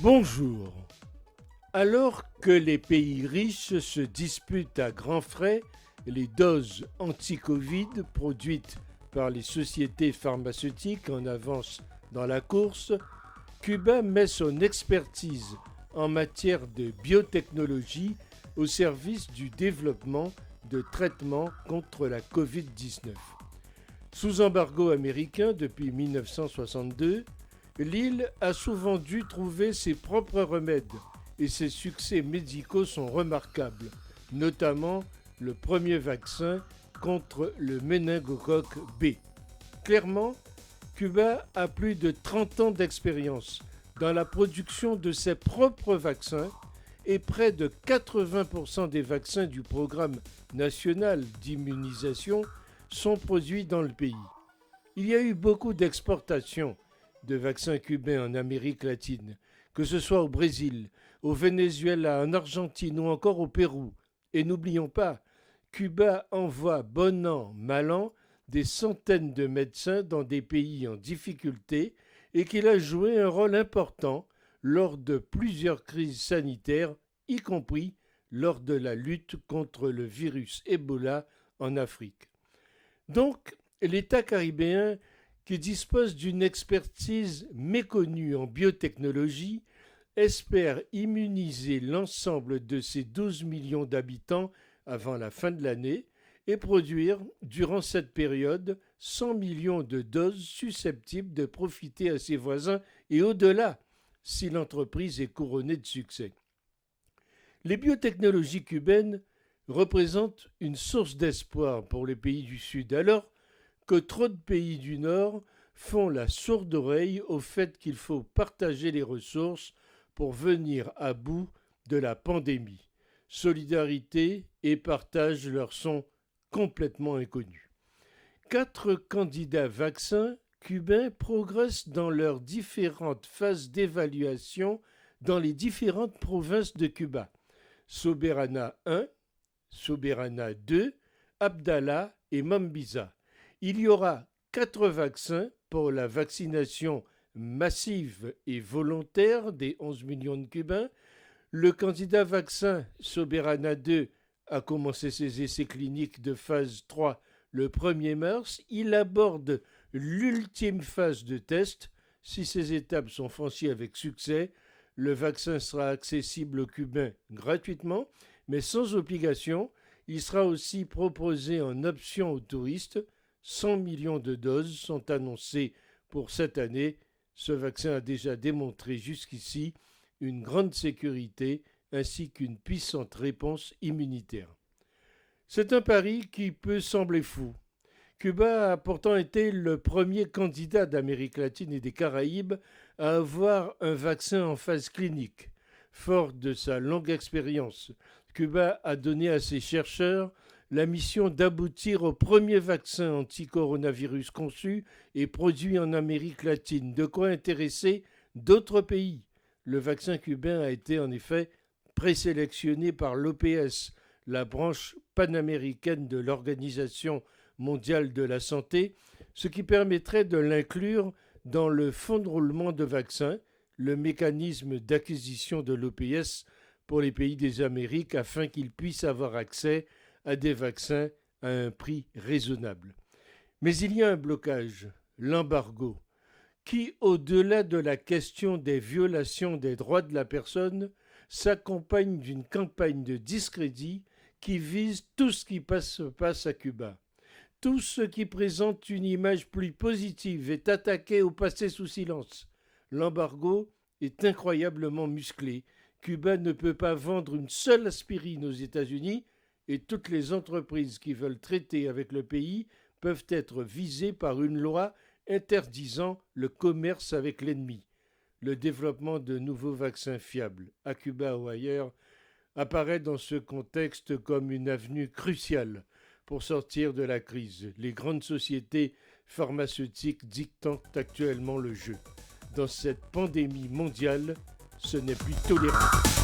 Bonjour. Alors que les pays riches se disputent à grands frais les doses anti-Covid produites par les sociétés pharmaceutiques en avance dans la course, Cuba met son expertise en matière de biotechnologie au service du développement de traitements contre la Covid-19. Sous embargo américain depuis 1962, l'île a souvent dû trouver ses propres remèdes et ses succès médicaux sont remarquables, notamment le premier vaccin contre le méningocoque B. Clairement, Cuba a plus de 30 ans d'expérience dans la production de ses propres vaccins et près de 80% des vaccins du programme national d'immunisation sont produits dans le pays. Il y a eu beaucoup d'exportations de vaccins cubains en Amérique latine, que ce soit au Brésil, au Venezuela, en Argentine ou encore au Pérou. Et n'oublions pas, Cuba envoie bon an, mal an, des centaines de médecins dans des pays en difficulté et qu'il a joué un rôle important lors de plusieurs crises sanitaires, y compris lors de la lutte contre le virus Ebola en Afrique. Donc, l'État caribéen, qui dispose d'une expertise méconnue en biotechnologie, espère immuniser l'ensemble de ses 12 millions d'habitants avant la fin de l'année et produire, durant cette période, 100 millions de doses susceptibles de profiter à ses voisins et au-delà, si l'entreprise est couronnée de succès. Les biotechnologies cubaines représentent une source d'espoir pour les pays du Sud, alors que trop de pays du Nord font la sourde oreille au fait qu'il faut partager les ressources pour venir à bout de la pandémie. Solidarité et partage leur sont complètement inconnus. 4 candidats vaccins cubains progressent dans leurs différentes phases d'évaluation dans les différentes provinces de Cuba. Soberana 1, Soberana 2, Abdala et Mambisa. Il y aura 4 vaccins pour la vaccination massive et volontaire des 11 millions de Cubains. Le candidat vaccin Soberana 2 a commencé ses essais cliniques de phase 3 le 1er mars. Il aborde l'ultime phase de test. Si ces étapes sont franchies avec succès, le vaccin sera accessible aux Cubains gratuitement, mais sans obligation. Il sera aussi proposé en option aux touristes. 100 millions de doses sont annoncées pour cette année. Ce vaccin a déjà démontré jusqu'ici une grande sécurité ainsi qu'une puissante réponse immunitaire. C'est un pari qui peut sembler fou. Cuba a pourtant été le premier candidat d'Amérique latine et des Caraïbes à avoir un vaccin en phase clinique. Fort de sa longue expérience, Cuba a donné à ses chercheurs la mission d'aboutir au premier vaccin anti-coronavirus conçu et produit en Amérique latine, de quoi intéresser d'autres pays. Le vaccin cubain a été en effet présélectionné par l'OPS, la branche panaméricaine de l'Organisation mondiale de la santé, ce qui permettrait de l'inclure dans le fonds de roulement de vaccins, le mécanisme d'acquisition de l'OPS pour les pays des Amériques afin qu'ils puissent avoir accès à des vaccins à un prix raisonnable. Mais il y a un blocage, l'embargo, qui, au-delà de la question des violations des droits de la personne, s'accompagne d'une campagne de discrédit qui vise tout ce qui se passe à Cuba. Tout ce qui présente une image plus positive est attaqué ou passé sous silence. L'embargo est incroyablement musclé. Cuba ne peut pas vendre une seule aspirine aux États-Unis et toutes les entreprises qui veulent traiter avec le pays peuvent être visées par une loi interdisant le commerce avec l'ennemi. Le développement de nouveaux vaccins fiables, à Cuba ou ailleurs, apparaît dans ce contexte comme une avenue cruciale pour sortir de la crise, les grandes sociétés pharmaceutiques dictant actuellement le jeu. Dans cette pandémie mondiale, ce n'est plus tolérable.